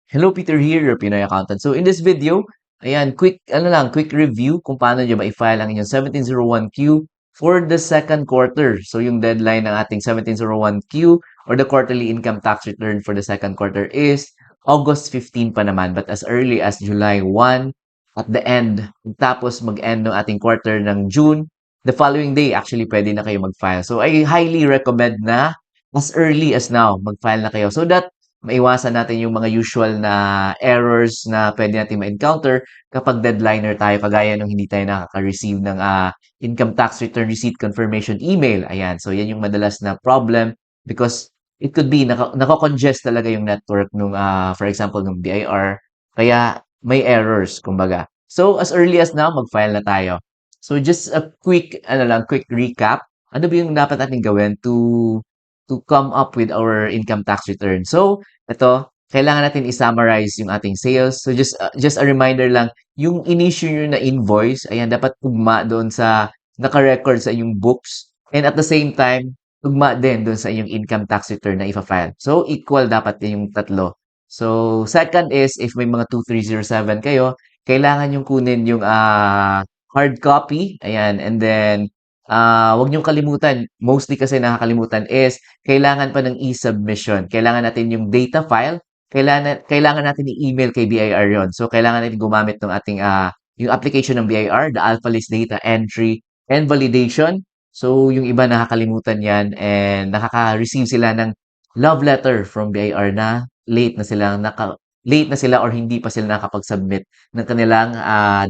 Hello, Peter here, your Pinoy accountant. So in this video, quick review kung paano nyo ma-file ang inyong 1701Q for the second quarter. So yung deadline ng ating 1701Q or the quarterly income tax return for the second quarter is August 15 pa naman, but as early as July 1 at the end. Tapos mag-end ng ating quarter ng June, the following day actually pwede na kayo mag-file. So I highly recommend na as early as now mag-file na kayo so that maiwasan natin yung mga usual na errors na pwede natin ma-encounter kapag deadliner tayo, kagaya nung hindi tayo nakaka-receive ng income tax return receipt confirmation email. Ayan. So, yan yung madalas na problem because it could be nako-congest talaga yung network nung, for example, nung BIR. Kaya may errors, kumbaga. So, as early as now, mag-file na tayo. So, just a quick recap. Ano ba yung dapat natin gawin to come up with our income tax return? So, ito, kailangan natin i-summarize yung ating sales. So, just a reminder lang, yung in-issue nyo na invoice, ayan, dapat tugma doon sa naka-record sa inyong books. And at the same time, tugma din doon sa inyong income tax return na ifa-file. So, equal dapat din yung tatlo. So, second is, if may mga 2307 kayo, kailangan yung kunin yung hard copy. Ayan, and then, wag niyong kalimutan, mostly kasi nakakalimutan is kailangan pa ng e-submission. Kailangan natin yung data file, kailangan natin i-email kay BIR yon. So, kailangan natin gumamit ng ating, yung application ng BIR, the Alpha List Data Entry and Validation. So, yung iba nakakalimutan yan and nakaka-receive sila ng love letter from BIR na late na sila or hindi pa sila nakapag-submit ng kanilang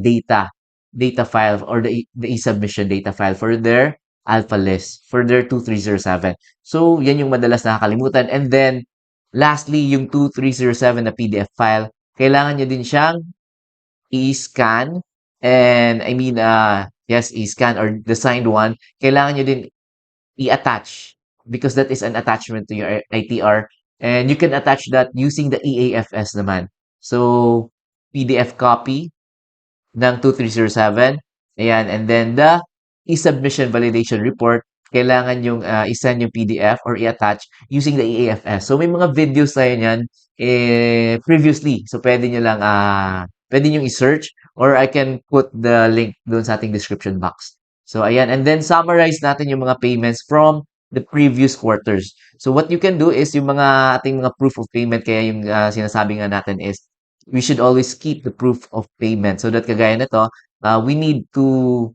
data file or the e-submission data file for their alpha list, for their 2307. So, yan yung madalas nakakalimutan. And then, lastly, yung 2307 na PDF file, kailangan nyo din siyang i-scan. And I mean, yes, i-scan or the signed one. Kailangan nyo din i-attach because that is an attachment to your ITR. And you can attach that using the EAFS naman. So, PDF copy ng 2307. Ayan. And then the e-submission validation report, kailangan yung i-send yung PDF or i-attach using the EAFS. So may mga videos tayo niyan previously. So pwede nyo i-search or I can put the link doon sa ating description box. So ayan. And then summarize natin yung mga payments from the previous quarters. So what you can do is yung mga ating mga proof of payment, kaya yung sinasabi nga natin is we should always keep the proof of payment so that kagaya nito, we need to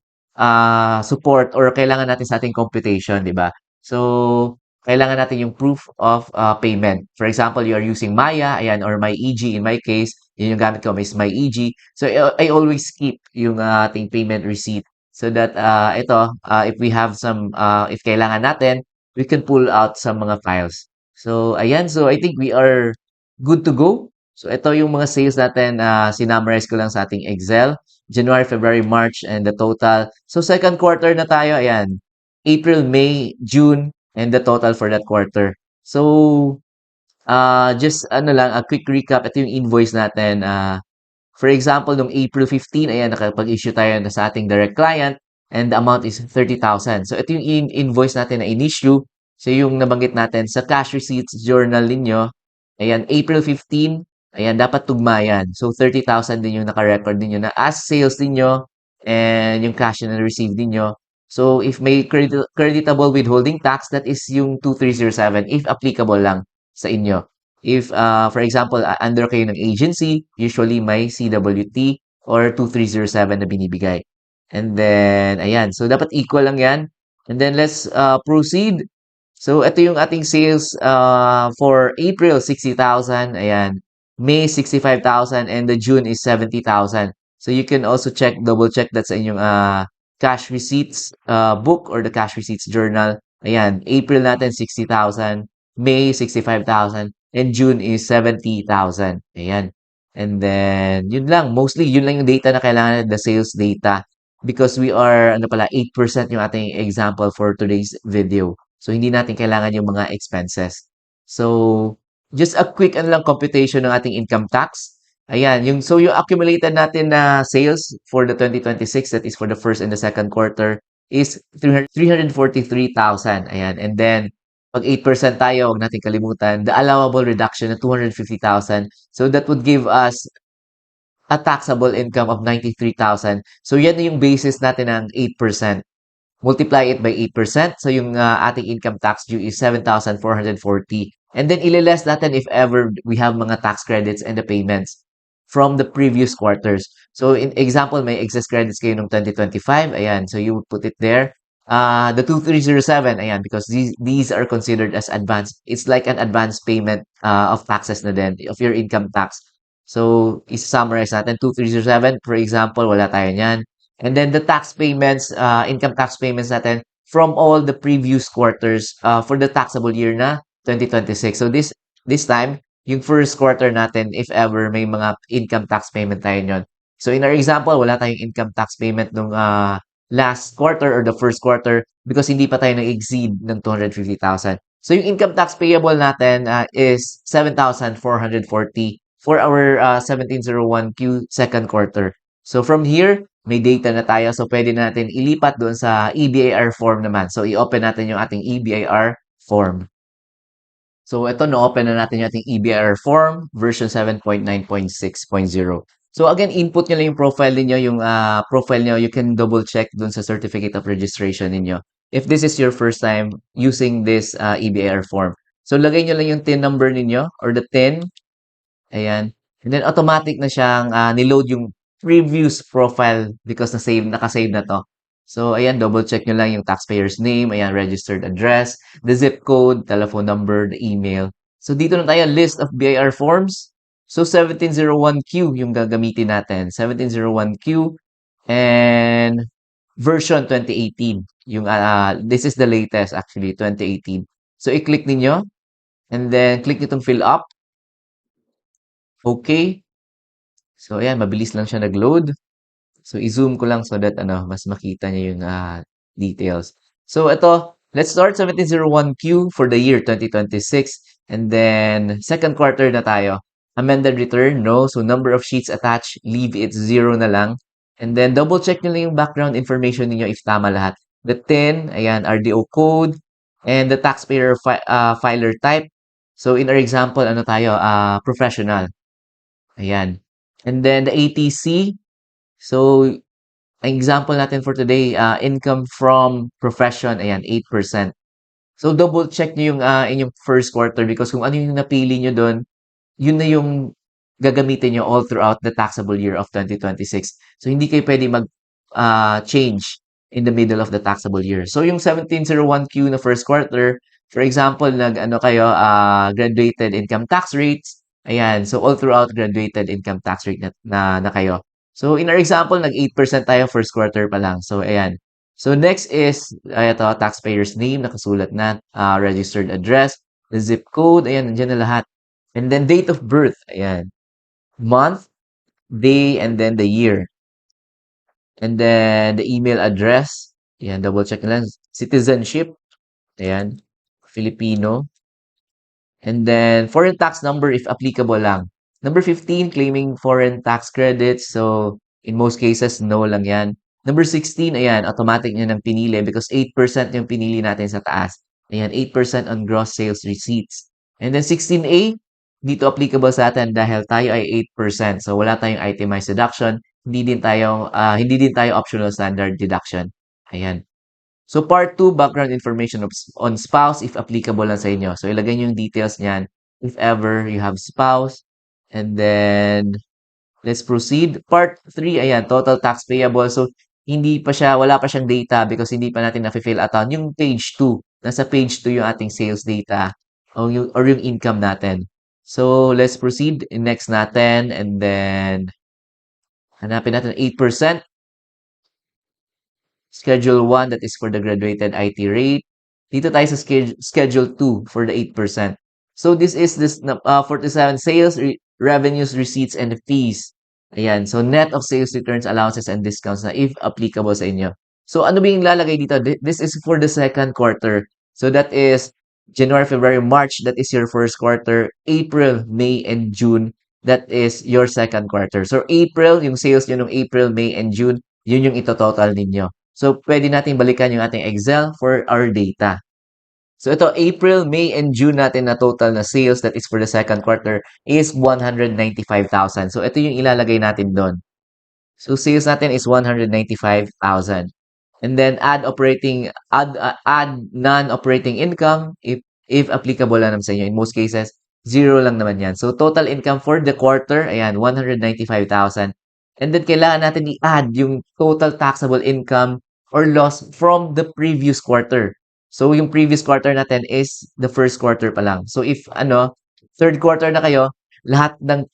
support or kailangan natin sa ating computation, di ba? So, kailangan natin yung proof of payment. For example, you are using Maya, ayan, or MyEG. In my case, yun yung gamit ko, is MyEG. So, I always keep yung ating payment receipt so that if we have if kailangan natin, we can pull out some mga files. So, ayan. So, I think we are good to go. So, ito yung mga sales natin. Sinummarize ko lang sa ating Excel. January, February, March, and the total. So, second quarter na tayo. Ayan. April, May, June, and the total for that quarter. So, just a quick recap. Ito yung invoice natin. For example, nung April 15, ayan, nakapag-issue tayo na sa ating direct client and the amount is 30,000. So, ito yung invoice natin na in-issue. So, yung nabanggit natin sa cash receipts journal ninyo. Ayan, April 15, ayan, dapat tugma yan. So, 30,000 din yung naka-record ninyo na as sales ninyo and yung cash na na-receive ninyo. So, if may creditable withholding tax, that is yung 2307 if applicable lang sa inyo. If, for example, under kayo ng agency, usually may CWT or 2307 na binibigay. And then, ayan. So, dapat equal lang yan. And then, let's proceed. So, ito yung ating sales for April, 60,000. Ayan. May, 65,000. And the June is 70,000. So, you can also double check that sa inyong cash receipts book or the cash receipts journal. Ayan. April natin, 60,000. May, 65,000. And June is 70,000. Ayan. And then, yun lang. Mostly, yun lang yung data na kailangan, the sales data. Because we are, 8% yung ating example for today's video. So, hindi natin kailangan yung mga expenses. So, just a quick computation ng ating income tax. Ayan, yung accumulated natin na sales for the 2026, that is for the first and the second quarter, is 343,000. Ayan, and then Pag 8% tayo, huwag natin kalimutan, the allowable reduction na 250,000. So that would give us a taxable income of 93,000. So yan na yung basis natin ng 8%. Multiply it by 8%. So yung ating income tax due is 7,440. And then ililess natin if ever we have mga tax credits and the payments from the previous quarters. So in example, may excess credits kayo ng 2025. Ayan. So you would put it there. The 2307, ayan, because these are considered as advance. It's like an advance payment of taxes na din, of your income tax. So, is-summarize natin, 2307, for example, wala tayo niyan. And then the tax payments, income tax payments natin from all the previous quarters for the taxable year na 2026. So this time, yung first quarter natin, if ever may mga income tax payment tayo nyon. So in our example, wala tayong income tax payment nung last quarter or the first quarter because hindi pa tayo nag-exceed ng 250,000. So yung income tax payable natin is 7,440 for our 1701Q second quarter. So from here, may data na tayo. So pwede natin ilipat doon sa EBIR form naman. So i-open natin yung ating EBIR form. So ito, na-open na natin yung ating EBIR form version 7.9.6.0. So again, input nyo lang yung profile niyo, yung profile nyo, you can double check dun sa certificate of registration ninyo. If this is your first time using this EBIR form. So lagay nyo lang yung TIN number ninyo or the TIN. Ayan. And then automatic na siyang niload yung previous profile because naka-save na to. So ayan, double check nyo lang yung taxpayer's name, ayan, registered address, the zip code, telephone number, the email. So dito na tayo, list of BIR forms. So 1701Q yung gagamitin natin. 1701Q and version 2018. Yung this is the latest actually, 2018. So i-click ninyo and then click nyo itong fill up. Okay. So ayan, mabilis lang siya nag-load. So i-zoom ko lang so that mas makita niyo yung details. So ito, let's start 1701Q for the year 2026 and then second quarter na tayo. Amended return, no. So number of sheets attached, leave it 0 na lang. And then double check niyo lang yung background information niyo if tama lahat. The TIN, ayan, RDO code, and the taxpayer filer type. So in our example, ano tayo, professional. Ayan. And then the ATC, so ang example natin for today, income from profession, ayan, 8%. So double check niyo yung inyong first quarter because kung ano yung napili niyo doon, yun na yung gagamitin niyo all throughout the taxable year of 2026. So hindi kayo pwede mag change in the middle of the taxable year. So yung 1701Q na first quarter, for example, kayo graduated income tax rates. Ayan, so all throughout graduated income tax rate na kayo. So in our example, nag 8% tayo first quarter pa lang. So ayan. So next is ito, taxpayer's name, nakasulat na, registered address, the zip code, ayan, nandiyan na lahat. And then date of birth, ayan. Month, day, and then the year. And then the email address, ayan, double check na lang. Citizenship, ayan, Filipino. And then foreign tax number if applicable lang. Number 15, claiming foreign tax credits. So in most cases, no lang yan. Number 16, ayan, automatic nyo nang pinili because 8% yung pinili natin sa taas. Ayan, 8% on gross sales receipts. And then 16A, dito applicable sa atin dahil tayo ay 8%. So wala tayong itemized deduction. Hindi din tayo optional standard deduction. Ayan. So part 2, background information on spouse if applicable lang sa inyo. So ilagay niyo yung details niyan if ever you have spouse. And then let's proceed. Part 3, ayan, total tax payable. So wala pa siyang data because hindi pa natin na-fill out yung page 2. Nasa page 2 yung ating sales data or yung income natin. So let's proceed. Next natin and then hanapin natin 8%. Schedule 1, that is for the graduated IT rate. Dito tayo sa Schedule 2 for the 8%. So this is 47 sales, revenues, receipts, and fees. Ayan. So net of sales returns, allowances, and discounts na if applicable sa inyo. So ano ba yung lalagay dito? This is for the second quarter. So that is January, February, March. That is your first quarter. April, May, and June. That is your second quarter. So April, yung sales nyo ng April, May, and June, yun yung ito-total ninyo. So, pwede natin balikan yung ating Excel for our data. So ito, April, May, and June natin na total na sales that is for the second quarter is 195,000. So ito yung ilalagay natin doon. So sales natin is 195,000. And then add non-operating income if applicable lang naman sa inyo. In most cases, zero lang naman yan. So total income for the quarter, ayan, 195,000. And then kailangan natin i-add yung total taxable income or loss from the previous quarter. So yung previous quarter natin is the first quarter pa lang. So if third quarter na kayo, lahat ng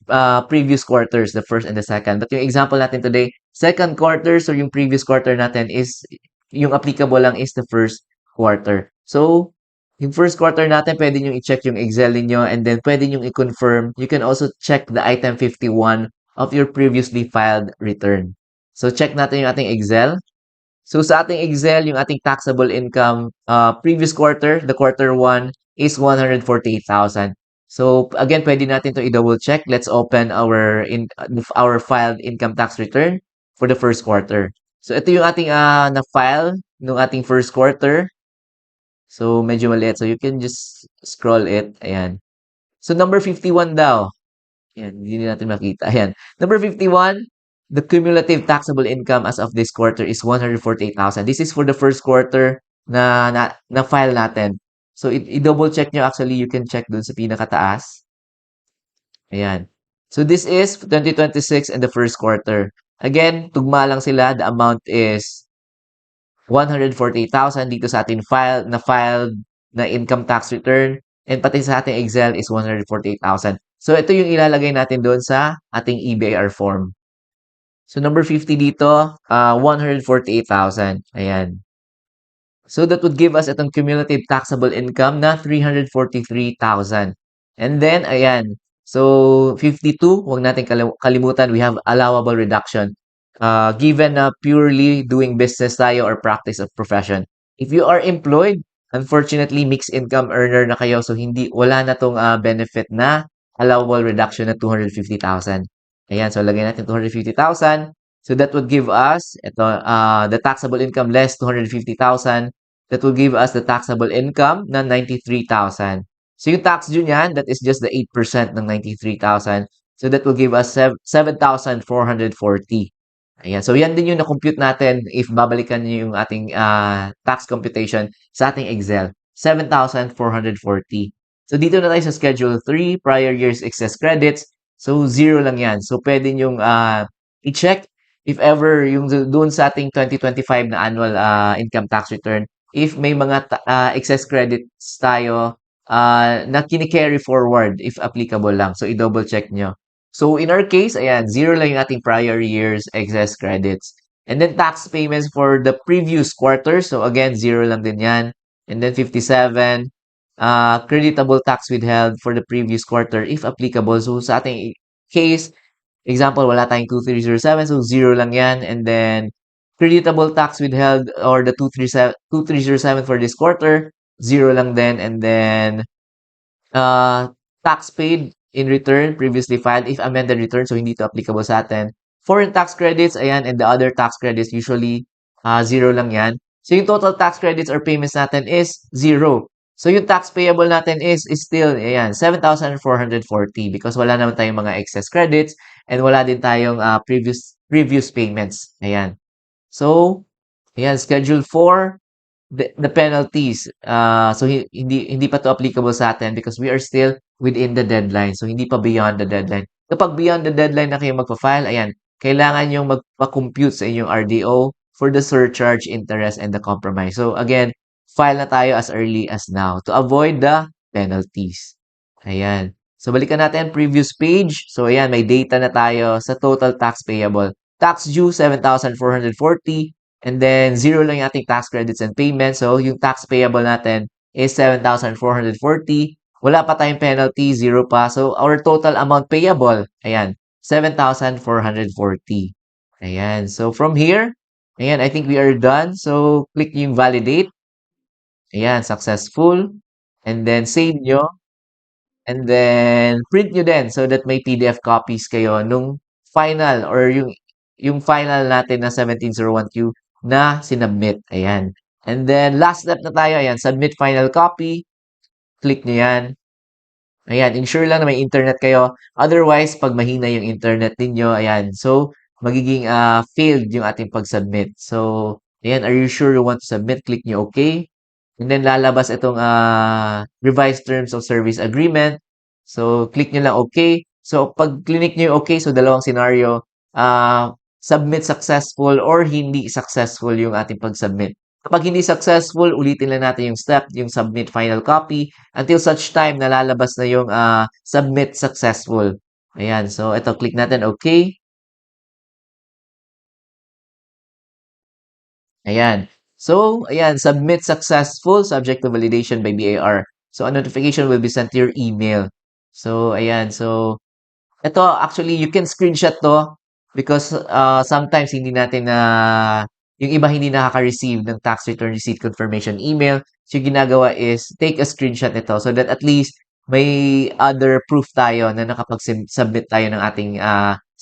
previous quarters, the first and the second. But yung example natin today, second quarter, so yung previous quarter natin is, yung applicable lang is the first quarter. So, yung first quarter natin, pwede nyo i-check yung Excel niyo and then pwede nyo i-confirm. You can also check the item 51 of your previously filed return. So, check natin yung ating Excel. So, sa ating Excel, yung ating taxable income, previous quarter, the quarter 1 is 148,000. So, again, pwede natin to i-double check. Let's open our filed income tax return for the first quarter. So, ito yung ating na-file nung ating first quarter. So, medyo maliit. So, you can just scroll it. Ayan. So, number 51 daw. Ayan, hindi natin makita. Ayan. Number 51, the cumulative taxable income as of this quarter is 148,000. This is for the first quarter na file natin. So, i-double check nyo. Actually, you can check dun sa pinakataas. Ayan. So, this is 2026 and the first quarter. Again, tugma lang sila. The amount is 148,000 dito sa ating filed na income tax return. And pati sa ating Excel is 148,000. So, ito yung ilalagay natin doon sa ating EBIR form. So, number 50 dito, 148,000. Ayan. So, that would give us itong cumulative taxable income na 343,000. And then, ayan. So, 52, huwag natin kalimutan, we have allowable reduction. Given na purely doing business tayo or practice of profession. If you are employed, unfortunately, mixed income earner na kayo. So, wala na tong benefit na allowable reduction na 250,000. Ayan, so lagyan natin 250,000. So that would give us the taxable income less 250,000. That will give us the taxable income na 93,000. So yung tax due niyan, that is just the 8% ng 93,000. So that will give us 7,440. Ayan. So yan din yung na-compute natin if babalikan niyo yung ating tax computation sa ating Excel. 7,440. So dito na tayo sa Schedule 3, prior year's excess credits. So zero lang yan. So pwede nyong i-check if ever yung doon sa ating 2025 na annual income tax return, if may mga excess credits tayo na kini-carry forward if applicable lang. So i-double check nyo. So in our case, ayan, zero lang yung ating prior year's excess credits. And then tax payments for the previous quarter. So again, zero lang din yan. And then 57, creditable tax withheld for the previous quarter if applicable. So sa ating case, example, wala tayong 2307, so zero lang yan. And then creditable tax withheld or the 2307 for this quarter, zero lang din. And then tax paid in return previously filed if amended return, so hindi to applicable sa atin. Foreign tax credits, ayan, and the other tax credits usually zero lang yan. So yung total tax credits or payments natin is zero. So yung tax payable natin is still, ayan, 7,440 because wala naman tayong mga excess credits and wala din tayong previous payments. Ayan. So, ayan, Schedule 4, the penalties. So hindi pa to applicable sa atin because we are still within the deadline. So hindi pa beyond the deadline. Kapag beyond the deadline na kayo magpa-file, ayan, kailangan yung magpa-compute sa inyong RDO for the surcharge, interest, and the compromise. So again, file na tayo as early as now to avoid the penalties. Ayan. So balikan natin previous page. So ayan, may data na tayo sa total tax payable. Tax due, 7,440. And then, zero lang yung ating tax credits and payments. So, yung tax payable natin is 7,440. Wala pa tayong penalty, zero pa. So, our total amount payable, ayan, 7,440. Ayan. So, from here, ayan, I think we are done. So, click yung validate. Ayan, successful. And then, save nyo. And then, print nyo din so that may PDF copies kayo nung final or yung final natin na 1701Q na sinubmit. Ayan. And then, last step na tayo. Ayan, submit final copy. Click nyo yan. Ayan, ensure lang na may internet kayo. Otherwise, pag mahina yung internet ninyo, ayan. So, magiging failed yung ating pag-submit. So, ayan, are you sure you want to submit? Click nyo OK. And then, lalabas itong revised terms of service agreement. So, click nyo lang OK. So, pag click nyo yung OK, so dalawang scenario, submit successful or hindi successful yung ating pag-submit. Kapag hindi successful, ulitin lang natin yung step, yung submit final copy until such time na lalabas na yung submit successful. Ayan. So, ito, click natin OK. Ayan. So, ayan, submit successful subject to validation by BAR. So, a notification will be sent to your email. So, ayan. So, ito, actually, you can screenshot to because sometimes hindi natin na yung iba hindi nakaka-receive ng tax return receipt confirmation email. So, yung ginagawa is take a screenshot nito so that at least may other proof tayo na nakapag-submit tayo ng ating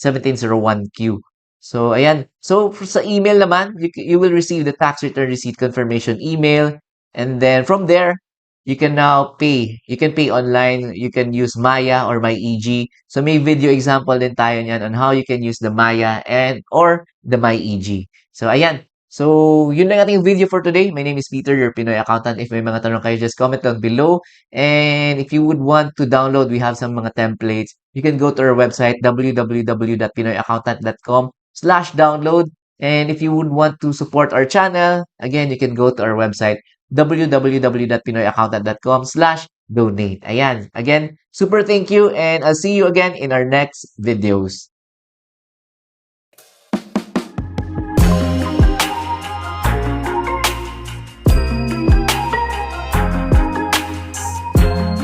1701Q. So, ayan. So, sa email naman, you will receive the tax return receipt confirmation email. And then from there, you can now pay. You can pay online. You can use Maya or MyEG. So may video example din tayo niyan on how you can use the Maya and or the MyEG. So ayan. So yun lang ating video for today. My name is Peter, your Pinoy accountant. If may mga tanong kayo, just comment down below. And if you would want to download, we have some mga templates. You can go to our website, www.pinoyaccountant.com/download. And if you would want to support our channel, again, you can go to our website, www.pinoyaccountant.com/donate. Ayan. Again, super thank you and I'll see you again in our next videos.